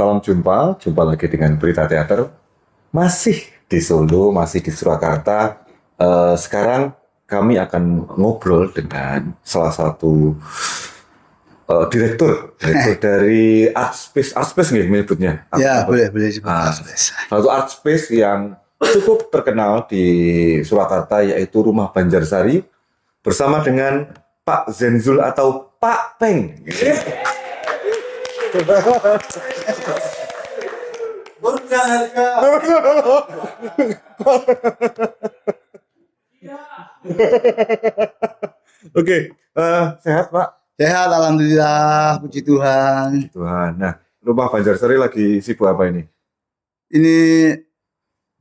Salam jumpa lagi dengan Berita Teater. Masih di Solo, masih di Surakarta. Sekarang kami akan ngobrol dengan salah satu direktur dari Artspace nih menyebutnya. Ya, boleh disebut Artspace. Satu Artspace yang cukup terkenal di Surakarta, yaitu Rumah Banjarsari, bersama dengan Pak Zenzul atau Pak Peng. Oke, sehat Pak? Sehat, alhamdulillah, puji Tuhan. Nah, Rumah Banjarsari lagi sibuk apa ini? Ini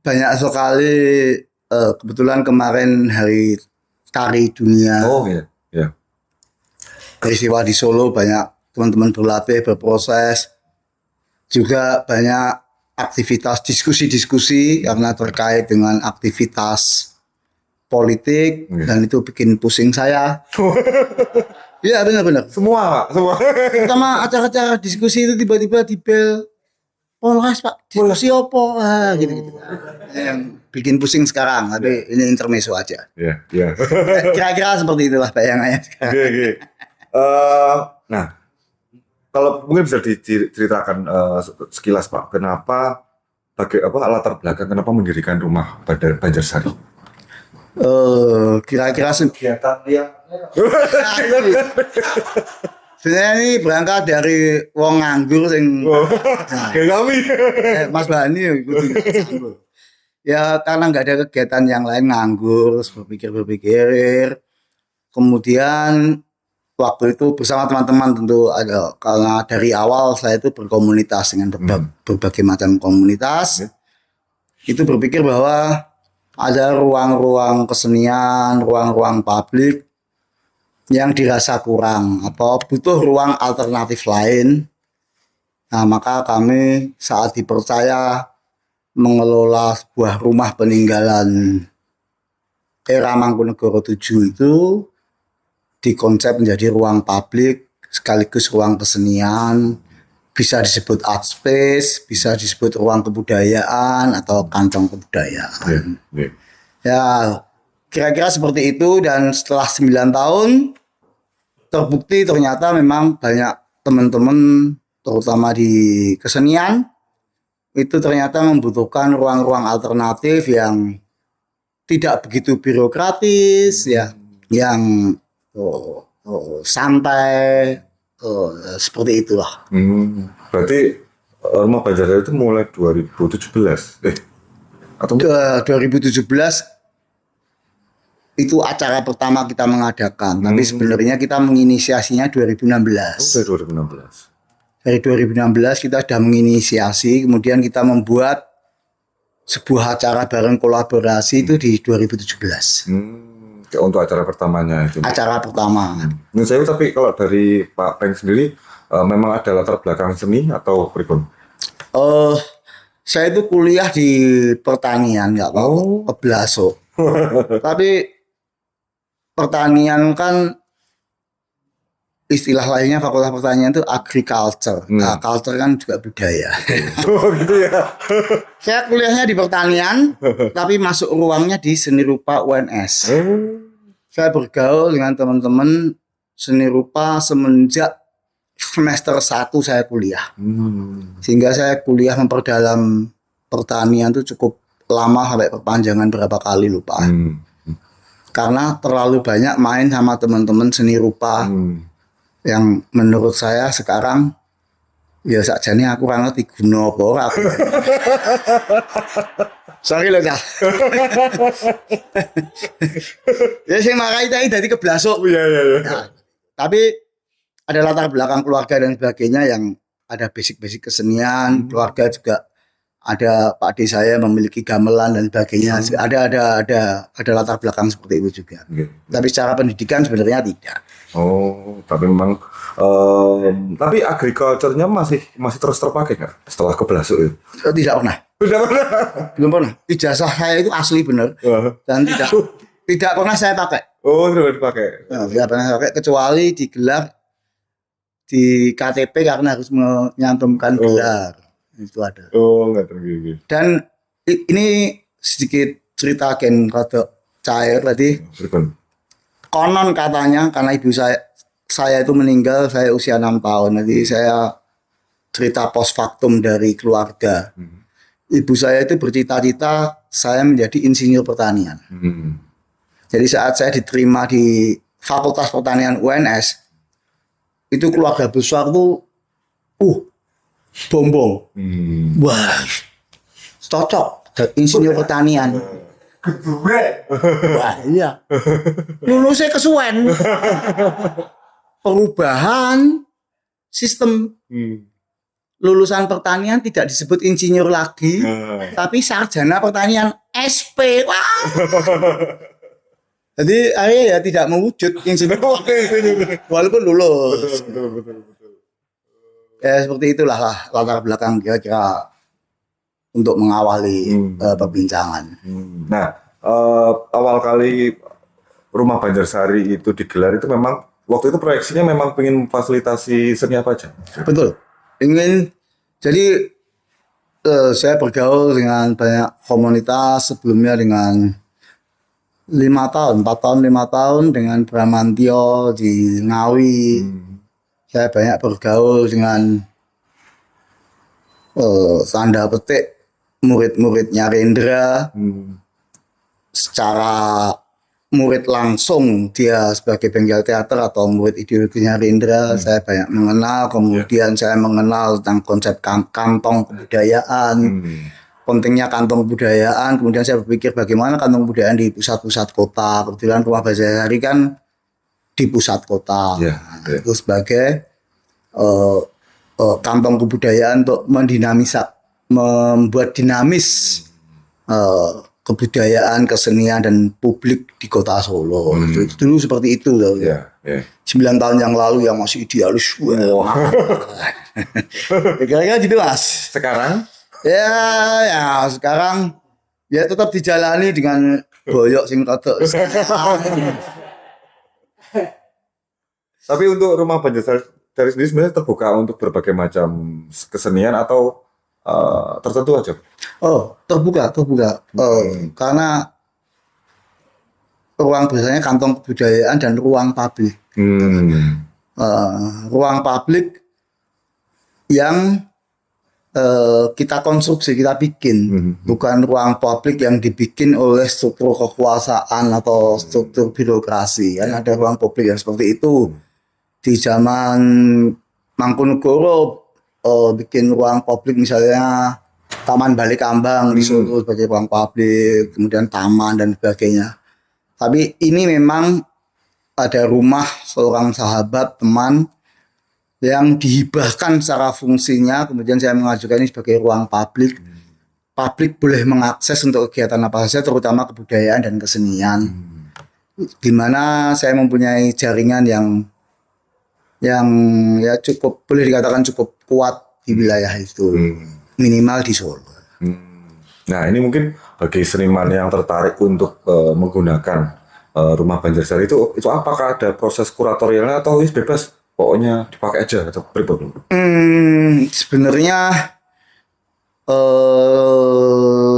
banyak sekali, kebetulan kemarin hari tari dunia. Oh iya. Peristiwa di Solo, banyak teman-teman berlatih, berproses. Juga banyak aktivitas diskusi karena terkait dengan aktivitas politik, dan itu bikin pusing saya. Iya, benar. Semua. Pertama acara-acara diskusi itu tiba-tiba dibel Polres Pak, diskusi apa? Gitu. Yang bikin pusing sekarang, tapi ini intermezzo aja. Iya. Kira-kira seperti itulah bayangannya sekarang. Oke. Nah, kalau mungkin bisa diceritakan sekilas Pak, kenapa latar belakang kenapa mendirikan Rumah Banjarsari? Kira-kira kegiatan yang sebenarnya ini berangkat dari wong nganggur sing kami Mas Bani ya, karena nggak ada kegiatan yang lain, nganggur, berpikir, kemudian waktu itu bersama teman-teman tentu ada, karena dari awal saya itu berkomunitas dengan berbagai macam komunitas. Itu berpikir bahwa ada ruang-ruang kesenian, ruang-ruang publik yang dirasa kurang atau butuh ruang alternatif lain. Nah, maka kami saat dipercaya mengelola sebuah rumah peninggalan era Mangkunegoro 7 itu dikonsep menjadi ruang publik sekaligus ruang kesenian, bisa disebut art space, bisa disebut ruang kebudayaan atau kantong kebudayaan. Ya, kira-kira seperti itu. Dan setelah 9 tahun terbukti ternyata memang banyak teman-teman terutama di kesenian itu ternyata membutuhkan ruang-ruang alternatif yang tidak begitu birokratis, ya, yang santai, seperti itulah. Berarti Rumah Banjarsari itu mulai 2017 atau 2017 itu acara pertama kita mengadakan, tapi sebenarnya kita menginisiasinya 2016. Dari 2016. Dari 2016 kita sudah menginisiasi, kemudian kita membuat sebuah acara bareng kolaborasi itu di 2017. Untuk acara pertamanya itu. Acara pertama. Menurut saya, tapi kalau dari Pak Peng sendiri memang ada latar belakang seni atau pribun? Saya itu kuliah di pertanian, nggak tahu keblaso. Tapi pertanian kan istilah lainnya, fakultas pertanian itu agriculture. Nah, culture kan juga budaya. Oh gitu ya. Saya kuliahnya di pertanian, tapi masuk ruangnya di seni rupa UNS. Saya bergaul dengan teman-teman seni rupa semenjak semester 1 saya kuliah. Sehingga saya kuliah memperdalam pertanian itu cukup lama, sampai perpanjangan berapa kali lupa. Karena terlalu banyak main sama teman-teman seni rupa. Yang menurut saya sekarang ya sakjane aku ora ngerti guna apa ora. Sorry loh Cak. Ya sing marai tadi dadi keblasuk. Iya. Nah, tapi ada latar belakang keluarga dan sebagainya yang ada basic kesenian, keluarga juga ada Pak D saya memiliki gamelan dan sebagainya. Ada latar belakang seperti itu juga. Tapi secara pendidikan sebenarnya tidak. Tapi memang tapi agriculture-nya masih terus terpakai nggak setelah keblasuk itu? Tidak pernah. Belum pernah. Ijazah saya itu asli benar dan tidak pernah saya pakai. Tidak dipakai. Tidak pernah pakai kecuali digelar di KTP karena harus menyantumkan gelar. itu ada. Oh, nggak tergigit. Dan ini sedikit cerita gen rada cair tadi. Pripun? Konon katanya karena ibu saya itu meninggal saya usia 6 tahun. Jadi saya cerita post factum dari keluarga. Ibu saya itu bercita-cita saya menjadi insinyur pertanian. Jadi saat saya diterima di Fakultas Pertanian UNS, itu keluarga besar tuh bombong. Wah, cocok insinyur pertanian. Wah iya, lulusnya kesuwen. Perubahan sistem lulusan pertanian tidak disebut insinyur lagi, tapi sarjana pertanian SP. Wah. Jadi akhirnya ya tidak mewujud insinyur walaupun lulus. Betul. Ya seperti itulah lah latar belakang kira-kira untuk mengawali perbincangan. Nah, awal kali Rumah Banjarsari itu digelar itu memang waktu itu proyeksinya memang pengen fasilitasi seni apa aja? Betul. Jadi saya bergaul dengan banyak komunitas sebelumnya dengan 4 tahun 5 tahun dengan Bramantio di Ngawi. Saya banyak bergaul dengan tanda petik murid-muridnya Rendra. Secara murid langsung dia sebagai bengkel teater atau murid ideologinya Rendra, saya banyak mengenal. Kemudian saya mengenal tentang konsep kantong kebudayaan, pentingnya kantong kebudayaan. Kemudian saya berpikir bagaimana kantong kebudayaan di pusat-pusat kota. Kebetulan Rumah Banjarsari kan di pusat kota. Itu sebagai kantong kebudayaan untuk membuat dinamis kebudayaan, kesenian dan publik di kota Solo. Dulu seperti itu loh. 9 tahun yang lalu yang masih idealis. Kira-kira gitu Mas. Sekarang? Ya sekarang ya tetap dijalani dengan boyok sing rada. Tapi untuk Rumah Banjarsari sendiri sebenarnya terbuka untuk berbagai macam kesenian atau tertentu aja? Oh, terbuka. Karena ruang biasanya kantong kebudayaan dan ruang publik. Ruang publik yang kita konstruksi, kita bikin, bukan ruang publik yang dibikin oleh struktur kekuasaan atau struktur birokrasi. Kan ada ruang publik yang seperti itu. Di zaman Mangkunegoro bikin ruang publik misalnya Taman Balikambang di Solo sebagai ruang publik, kemudian taman dan sebagainya. Tapi ini memang ada rumah seorang sahabat teman yang dihibahkan secara fungsinya, kemudian saya mengajukan ini sebagai ruang publik. Publik boleh mengakses untuk kegiatan apa saja, terutama kebudayaan dan kesenian. Di mana saya mempunyai jaringan yang ya cukup, boleh dikatakan cukup kuat di wilayah itu, minimal di Solo. Nah ini mungkin bagi seniman yang tertarik untuk menggunakan Rumah Banjarsari itu apakah ada proses kuratorialnya atau bebas? Pokoknya dipakai aja atau pribadi? Sebenarnya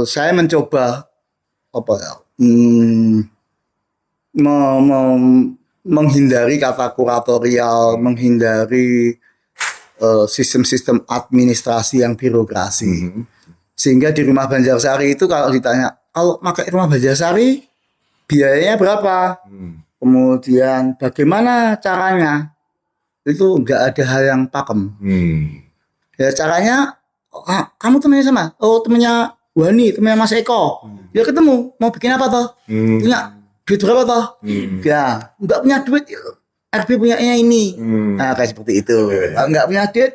saya mencoba menghindari kata kuratorial, menghindari sistem-sistem administrasi yang birokrasi. Sehingga di Rumah Banjarsari itu kalau ditanya, kalau pakai Rumah Banjarsari biayanya berapa? Kemudian bagaimana caranya? Itu enggak ada hal yang pakem. Ya caranya, kamu temennya sama? Oh temennya Wani, temennya Mas Eko. Ya ketemu, mau bikin apa toh? Punya duit berapa toh? Ya, enggak punya duit, RB punyanya ini. Nah kayak seperti itu. Kalau enggak punya duit,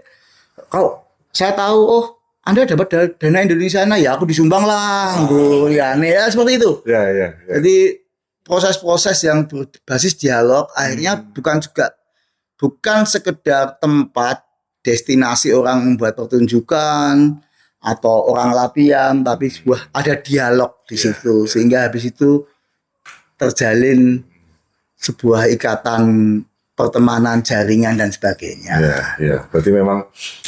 kalau saya tahu, oh Anda dapat dana Indonesia, nah ya aku disumbang lah. Ya seperti itu. Ya. Jadi proses-proses yang berbasis dialog akhirnya bukan sekedar tempat destinasi orang membuat pertunjukan atau orang latihan, tapi ada dialog di situ sehingga habis itu terjalin sebuah ikatan pertemanan, jaringan dan sebagainya. Ya. Berarti memang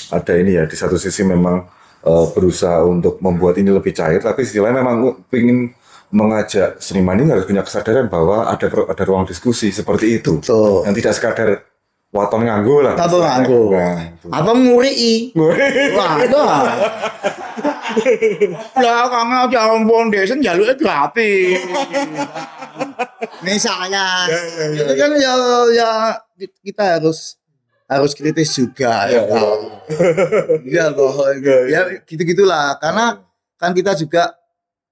ada ini ya, di satu sisi memang berusaha untuk membuat ini lebih cair, tapi istilahnya memang ingin mengajak seniman ini harus punya kesadaran bahwa ada ruang diskusi seperti itu, Betul. yang tidak sekadar waton nganggo lah. Atau nganggo. Nah, itu. Atau nguri. Wah, itu. Lah kamu aja ampun desa njaluknya gratis. Misalnya. Itu kan ya kita harus kritis juga ya. Iya toh. Ya gitu-gitulah karena kan kita juga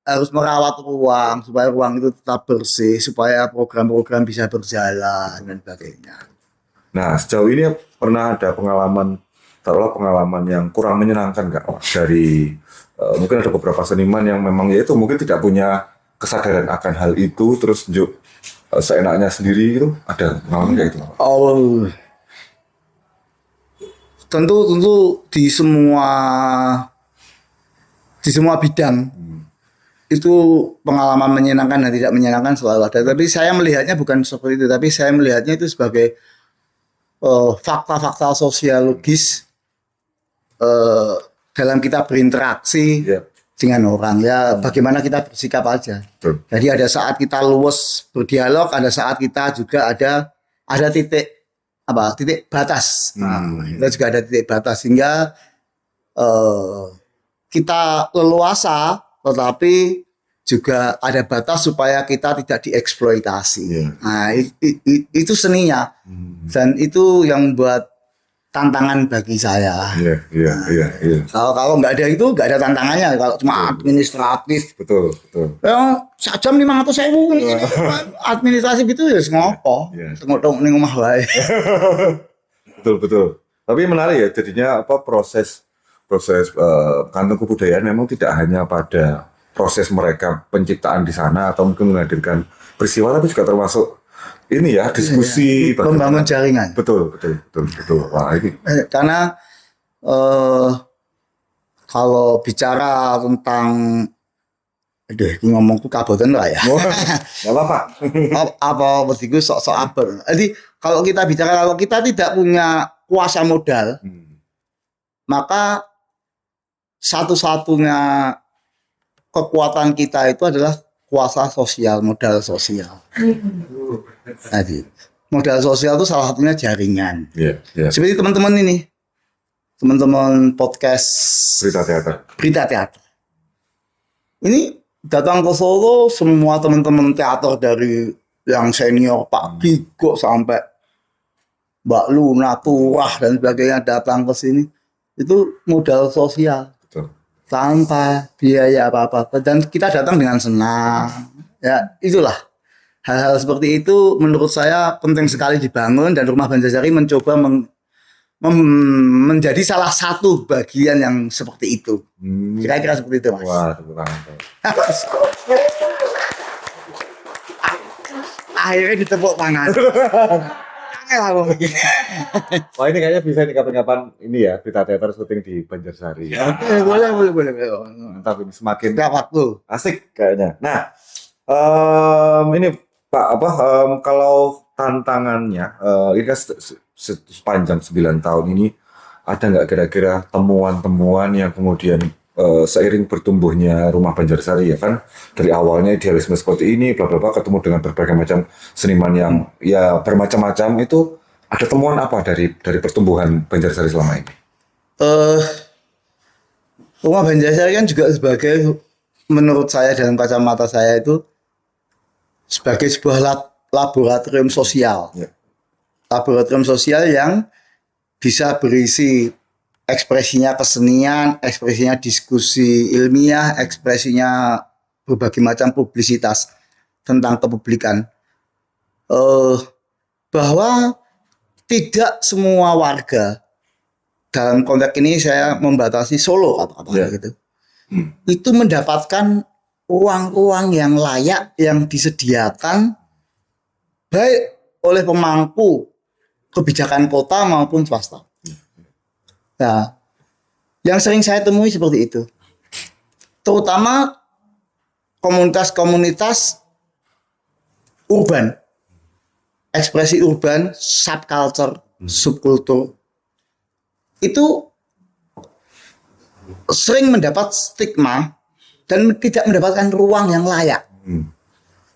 harus merawat ruang supaya ruang itu tetap bersih, supaya program-program bisa berjalan dan sebagainya. Nah, sejauh ini pernah ada taruhlah pengalaman yang kurang menyenangkan nggak Pak? Dari mungkin ada beberapa seniman yang memang ya itu mungkin tidak punya kesadaran akan hal itu, terus seenaknya sendiri itu ada pengalaman kayak gitu Pak? Oh, tentu di semua bidang itu pengalaman menyenangkan dan tidak menyenangkan selalu ada. Tapi saya melihatnya bukan seperti itu, tapi saya melihatnya itu sebagai fakta-fakta sosiologis dalam kita berinteraksi dengan orang ya. Bagaimana kita bersikap aja. Jadi ada saat kita luwes berdialog, ada saat kita juga ada titik batas. Kita juga ada titik batas sehingga kita leluasa, tetapi juga ada batas supaya kita tidak dieksploitasi. Nah, itu seninya, dan itu yang membuat tantangan bagi saya. Kalau nggak ada itu nggak ada tantangannya. Kalau cuma administratif, betul. Ya, sajam 500.000 administratif itu ya ngopo, tengok ning omah wae. Betul. Tapi menarik ya, jadinya proses kantung kebudayaan memang tidak hanya pada proses mereka penciptaan di sana atau mungkin menghadirkan peristiwa, tapi juga termasuk ini ya diskusi, membangun jaringan. Betul. Wah ini karena kalau bicara tentang ngomongku kaboten lah ya. Nggak apa-apa. Apa betiku sok-sok aber. Jadi kalau kita tidak punya kuasa modal, maka satu-satunya kekuatan kita itu adalah kuasa sosial, modal sosial. Jadi modal sosial itu salah satunya jaringan. Seperti teman-teman podcast Berita Teater. Ini datang ke Solo, semua teman-teman teater dari yang senior Pak Bigo sampai Mbak Luna, Turah dan sebagainya datang ke sini. Itu modal sosial. Tanpa biaya apa-apa, dan kita datang dengan senang. Ya, itulah hal-hal seperti itu menurut saya penting sekali dibangun, dan Rumah Banjarsari mencoba menjadi salah satu bagian yang seperti itu. Kira-kira seperti itu, Mas. Wah, tepuk tangan. Akhirnya ditepuk tangan. Wah, ini kayaknya bisa di kapan-kapan ini ya, Berita Teater syuting di Banjarsari. Boleh. Mantap, ini semakin Setiap waktu asik kayaknya. Nah, ini Pak kalau tantangannya ini kan sepanjang 9 tahun ini ada nggak kira-kira temuan-temuan yang kemudian seiring bertumbuhnya Rumah Banjarsari ya kan, dari awalnya idealisme seperti ini bla bla bla, ketemu dengan berbagai macam seniman yang ya bermacam-macam, itu ada temuan apa dari pertumbuhan Banjarsari selama ini? Rumah Banjarsari kan juga sebagai, menurut saya dalam kacamata saya itu sebagai sebuah laboratorium sosial. Laboratorium sosial yang bisa berisi ekspresinya kesenian, ekspresinya diskusi ilmiah, ekspresinya berbagai macam publisitas tentang kepublikan. Bahwa tidak semua warga, dalam konteks ini saya membatasi Solo kata-kata gitu, itu mendapatkan ruang-ruang yang layak yang disediakan baik oleh pemangku kebijakan kota maupun swasta. Nah, yang sering saya temui seperti itu, terutama komunitas-komunitas urban, ekspresi urban, subculture, subkultur, itu sering mendapat stigma dan tidak mendapatkan ruang yang layak.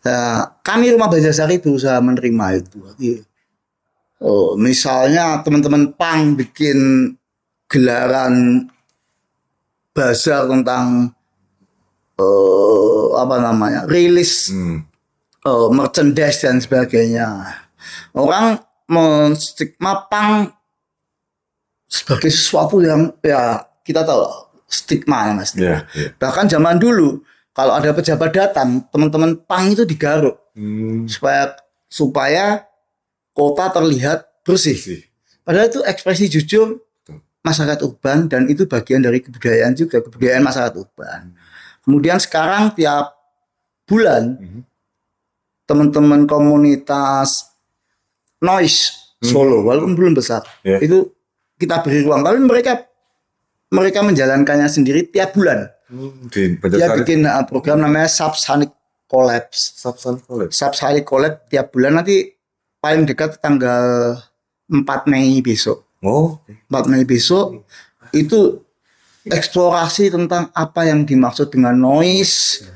Nah, kami Rumah Banjarsari berusaha menerima itu. Misalnya teman-teman punk bikin gelaran bazar tentang rilis merchandise dan sebagainya. Orang menstigma punk sebagai sesuatu yang ya kita tahu stigma mas. Yeah. Bahkan zaman dulu kalau ada pejabat datang, teman-teman punk itu digaruk supaya kota terlihat bersih. Padahal itu ekspresi jujur masyarakat urban dan itu bagian dari kebudayaan juga, kebudayaan masyarakat urban. Kemudian sekarang tiap bulan teman-teman komunitas noise Solo walaupun belum besar itu kita beri ruang, tapi mereka menjalankannya sendiri tiap bulan. Dia bikin program namanya Subsonic Collapse. Subsonic Collapse tiap bulan, nanti paling dekat tanggal 4 Mei besok. 4 Mei besok itu eksplorasi tentang apa yang dimaksud dengan noise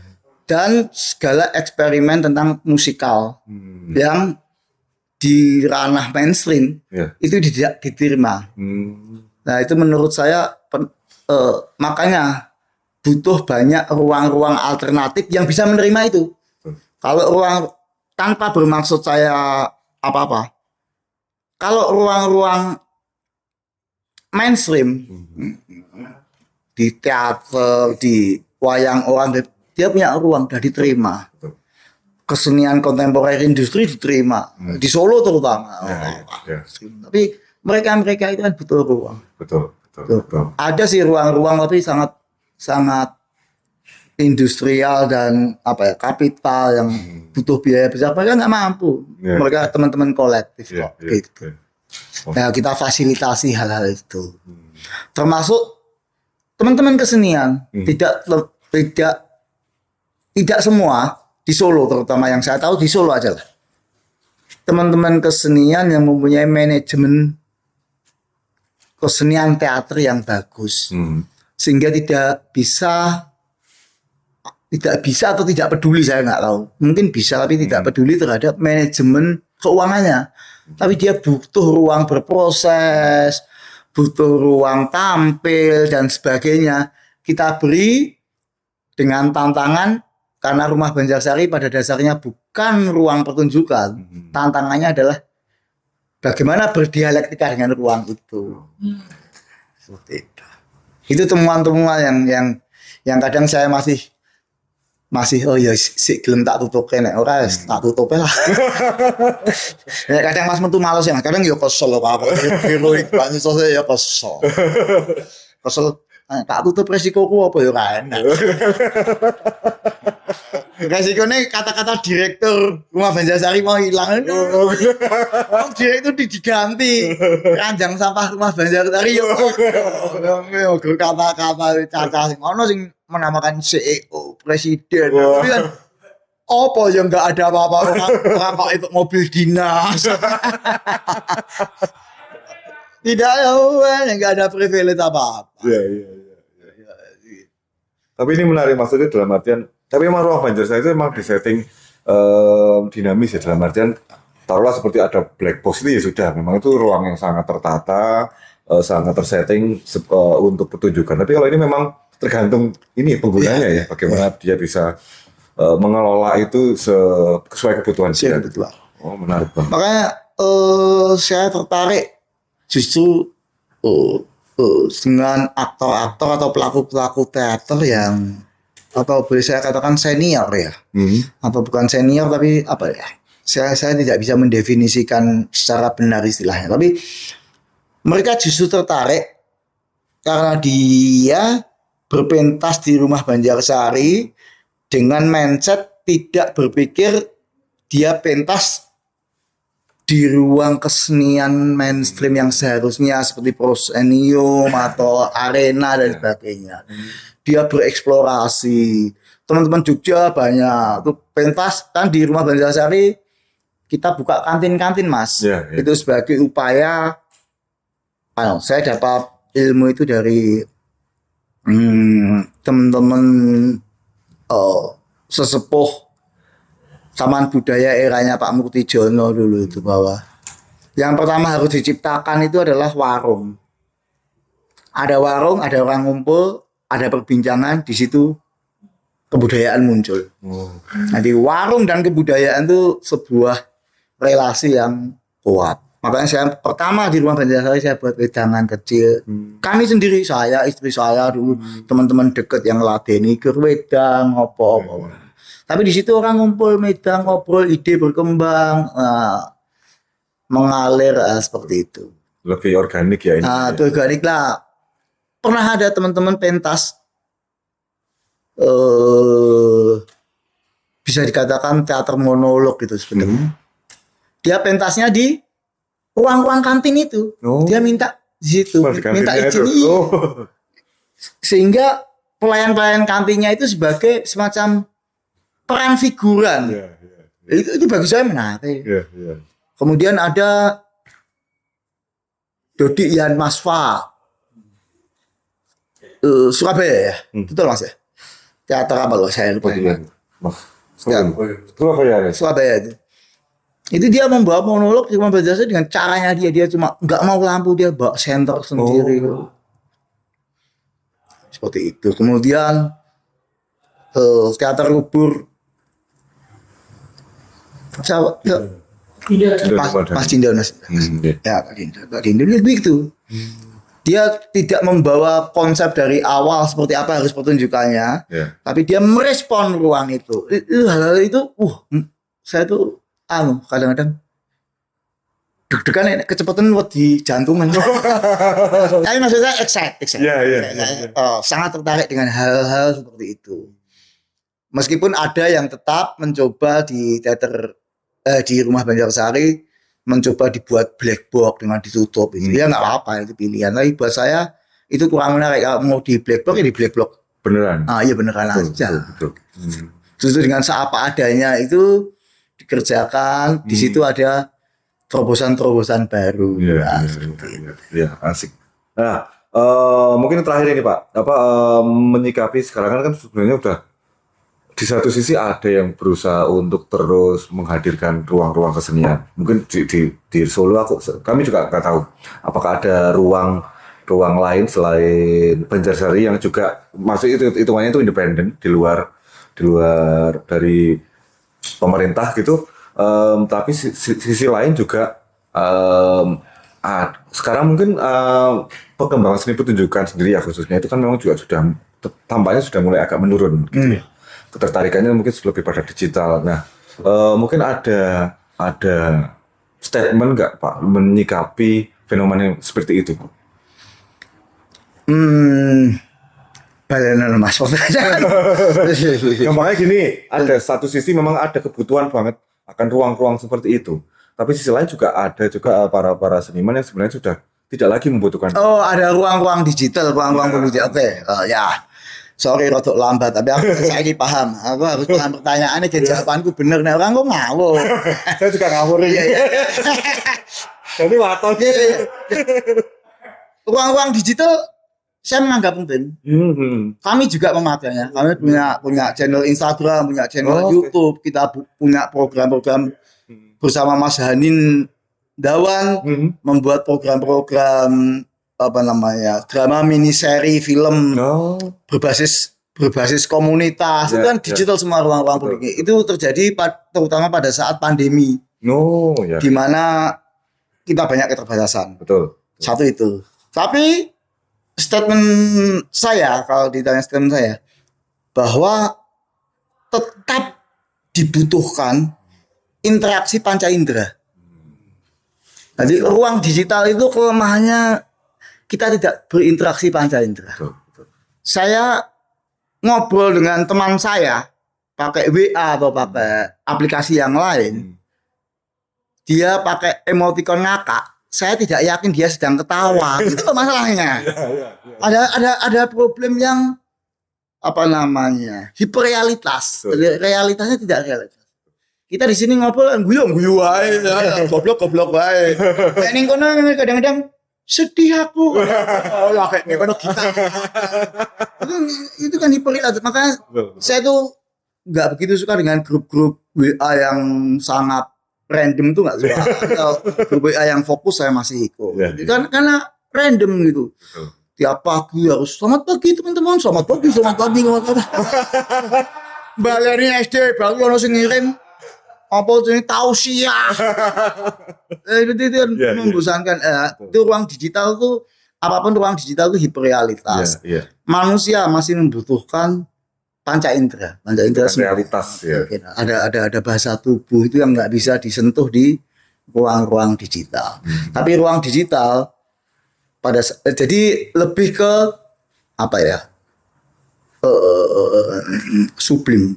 dan segala eksperimen tentang musikal yang di ranah mainstream itu tidak diterima. Nah itu menurut saya makanya butuh banyak ruang-ruang alternatif yang bisa menerima itu. Kalau ruang tanpa bermaksud saya apa-apa. Kalau ruang-ruang mainstream di teater, di wayang orang, dia punya ruang dan diterima. Kesenian kontemporer industri diterima di Solo terutama. Tapi mereka itu kan butuh ruang. Betul. Ada sih ruang-ruang tapi sangat industrial dan kapital yang butuh biaya besar. Mereka nggak mampu. Mereka teman-teman kolektif kok. Gitu. Nah, kita fasilitasi hal-hal itu. Termasuk teman-teman kesenian tidak semua di Solo, terutama yang saya tahu di Solo aja lah. Teman-teman kesenian yang mempunyai manajemen kesenian teater yang bagus, sehingga tidak bisa atau tidak peduli, saya nggak tahu. Mungkin bisa tapi tidak peduli terhadap manajemen keuangannya. Tapi dia butuh ruang berproses, butuh ruang tampil dan sebagainya. Kita beri dengan tantangan. Karena Rumah Banjarsari pada dasarnya bukan ruang pertunjukan. Tantangannya adalah bagaimana berdialektika dengan ruang itu. Seperti itu. Itu temuan-temuan yang kadang saya masih si gelem tak tutup nek ora tak tutup lah. Ya kadang Mas metu males ya, kadang yo kesel apa heroik banget sose ya kesel. Kesel tak tutup resikoku apa ya kan. Resikonya kata-kata direktur Rumah Banjarsari mau hilang. Direktur diganti. Ranjang sampah Rumah Banjarsari yo. Kata-kata caca sing ono sing menamakan CEO, presiden. Tapi kan apa yang enggak ada apa-apa, orang kok itu mobil dinas. Tidak ya, enggak ada privilege apa-apa. Iya. Tapi ini menarik, maksudnya dalam artian, tapi memang Rumah Banjarsari itu memang disetting dinamis ya, dalam artian taruhlah seperti ada black box itu ya sudah, memang itu ruang yang sangat tertata, sangat tersetting untuk pertunjukan. Tapi kalau ini memang tergantung ini penggunanya ya, bagaimana dia bisa mengelola itu sesuai kebutuhan dia. Betul. Oh, menarik banget. Makanya saya tertarik justru dengan aktor-aktor atau pelaku-pelaku teater yang atau boleh saya katakan senior ya, atau bukan senior tapi apa ya? Saya tidak bisa mendefinisikan secara benar istilahnya, tapi mereka justru tertarik karena dia berpentas di Rumah Banjarsari dengan mindset tidak berpikir dia pentas di ruang kesenian mainstream yang seharusnya seperti proscenium atau arena dan sebagainya. Dia bereksplorasi. Teman-teman Jogja banyak tuh pentas kan di Rumah Banjarsari, kita buka kantin-kantin Mas. Itu sebagai upaya saya dapat ilmu itu dari teman-teman sesepuh Taman Budaya eranya Pak Muktijono dulu itu, bahwa yang pertama harus diciptakan itu adalah warung. Ada warung, ada orang ngumpul, ada perbincangan, di situ kebudayaan muncul. Jadi warung dan kebudayaan itu sebuah relasi yang kuat. Makanya saya pertama di rumah Banjarsari saya buat wedangan kecil. Kami sendiri, saya, istri saya dulu, teman-teman deket yang ladeni ke wedang, ngopo. Tapi di situ orang ngumpul, medang, ngobrol, ide berkembang, mengalir seperti itu. Lebih organik ya ini. Itu organik lah. Pernah ada teman-teman pentas, bisa dikatakan teater monolog gitu sebenarnya. Dia pentasnya di ruang-ruang kantin itu. Dia minta di situ, minta izin. Sehingga pelayan-pelayan kantinnya itu sebagai semacam peran figuran. Itu bagi saya menarik. Kemudian ada Dodi Ian Masfa, Surabaya ya, betul Mas ya? Teater apa loh, saya lupa juga. Surabaya itu. Itu dia membawa monolog di rumah Banjarsari dengan caranya dia cuma nggak mau lampu, dia bawa senter sendiri. Seperti itu. Kemudian teater Lubur. Mas Dindo, ya Pak Dindo dia begitu. Dia tidak membawa konsep dari awal seperti apa harus pertunjukannya, tapi dia merespon ruang itu. Hal-hal itu, saya tuh kadang-kadang deg-degan, kecepatan di jantungan. Tapi maksud saya excited. Sangat tertarik dengan hal-hal seperti itu. Meskipun ada yang tetap mencoba di teater di rumah Banjarsari mencoba dibuat black box dengan ditutup itu. Ya nggak apa-apa, itu pilihan. Tapi buat saya itu kurang menarik. Kalau mau di black box ya di black box beneran. Iya beneran aja. Justru dengan seapa adanya itu dikerjakan. Di situ ada terobosan-terobosan baru. Ya, asik. Nah, mungkin terakhir ini Pak, menyikapi sekarang kan sebenarnya udah di satu sisi ada yang berusaha untuk terus menghadirkan ruang-ruang kesenian. Mungkin di Solo kami juga nggak tahu apakah ada ruang lain selain Banjarsari yang juga masuk hitungannya itu independen di luar dari pemerintah gitu. Tapi sisi lain juga sekarang mungkin perkembangan seni pertunjukan sendiri ya khususnya itu kan memang juga sudah tampaknya sudah mulai agak menurun gitu ya. Ketertarikannya mungkin lebih pada digital. Nah, mungkin ada statement nggak Pak menyikapi fenomena seperti itu? Balenan Mas. Makanya gini, ada satu sisi memang ada kebutuhan banget akan ruang-ruang seperti itu. Tapi sisi lain juga ada para seniman yang sebenarnya sudah tidak lagi membutuhkan. Ada ruang-ruang digital, ruang-ruang digital. Oke, ya. Sorry rotok lambat, tapi aku saya paham. Aku harus paham pertanyaannya dan jawabanku bener. Nah, orang kok ngawur. Saya juga ngawur. Jadi waton. Ruang-ruang digital saya menganggap penting. Kami juga memakainya. Kami punya channel Instagram, punya channel YouTube. Kita punya program-program bersama Mas Hanin Dawan, membuat program-program drama mini seri film berbasis komunitas. Itu kan digital semua ruang-ruang publik. Itu terjadi terutama pada saat pandemi. Di mana kita banyak keterbatasan. Betul. Satu itu. Tapi statement saya, kalau ditanya statement saya, bahwa tetap dibutuhkan interaksi panca indera. Jadi ruang digital itu kelemahannya kita tidak berinteraksi panca indera. Saya ngobrol dengan teman saya pakai WA atau pakai aplikasi yang lain, dia pakai emoticon ngakak, saya tidak yakin dia sedang ketawa. Itu masalahnya. Ada problem yang hiperrealitas. Realitasnya tidak realitas. Kita di sini ngobrol guyu wae, goblok wae. Ning kono kadang-kadang sedih aku. Ya kayak gimana kita. Itu kan hiperreal. Makanya saya tuh nggak begitu suka dengan grup-grup WA yang sangat random tuh nggak suka. Atau grup WA yang fokus saya masih ikut. Ya, Kan karena random gitu. Tiap pagi harus selamat pagi teman-teman, selamat pagi. Baleri SD baru ono sing ngirim apa jenis tausiah. Itu kan membosankan. Itu ruang digital tuh apapun ruang digital itu hiperrealitas. Manusia masih membutuhkan panca indera realitas ya. Ada bahasa tubuh itu yang nggak bisa disentuh di ruang-ruang digital. Tapi ruang digital jadi lebih ke apa ya?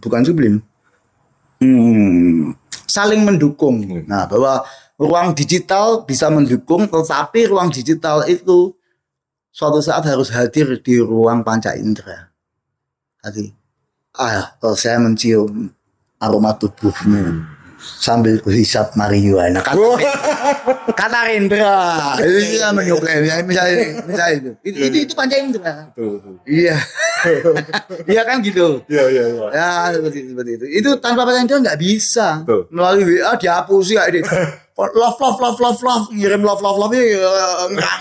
Bukan sublim. Saling mendukung. Nah, bahwa ruang digital bisa mendukung, tetapi ruang digital itu suatu saat harus hadir di ruang panca indera. Tadi, saya mencium aroma tubuhmu sambil berhisap marijuana. Kata Rendra, itu menyukai. Misalnya itu panca indera. Iya, iya kan gitu. Iya. Ya seperti itu. Itu tanpa panca indera nggak bisa. Melalui WA dihapus ya ini. Love, ngirim love enggak.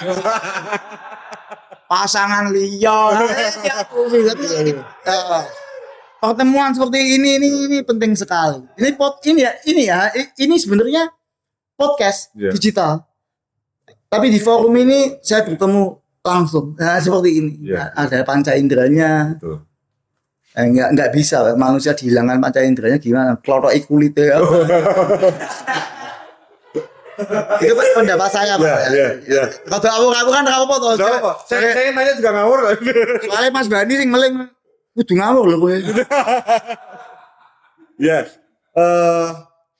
Pasangan liar dihapus. Pertemuan seperti ini penting sekali. Ini sebenarnya podcast digital. Tapi di forum ini saya bertemu langsung. Nah, seperti ini. Ada panca inderanya. Enggak bisa manusia dihilangkan panca inderanya gimana? Klotoki kulitnya. Itu pendapat saya, Pak. Iya. Kalau aku kan apa toh. Saya nanya juga ngawur. Soalnya Mas Bani sing meling kudu ngawur lho kowe. Ya.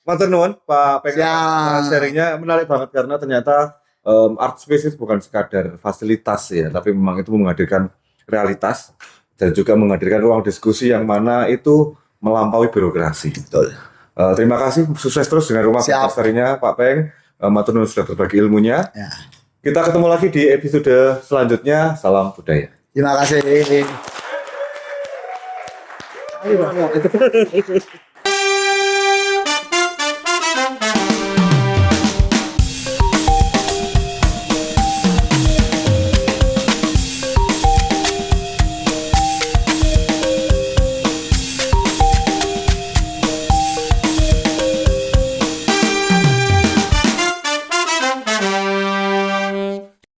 Matur nuwun Pak Peng. Sharingnya menarik banget karena ternyata art space itu bukan sekadar fasilitas ya, tapi memang itu menghadirkan realitas dan juga menghadirkan ruang diskusi yang mana itu melampaui birokrasi. Betul. Terima kasih, sukses terus dengan rumah sharingnya Pak Peng. Matur nuwun sudah berbagi ilmunya. Ya. Kita ketemu lagi di episode selanjutnya. Salam budaya. Terima kasih.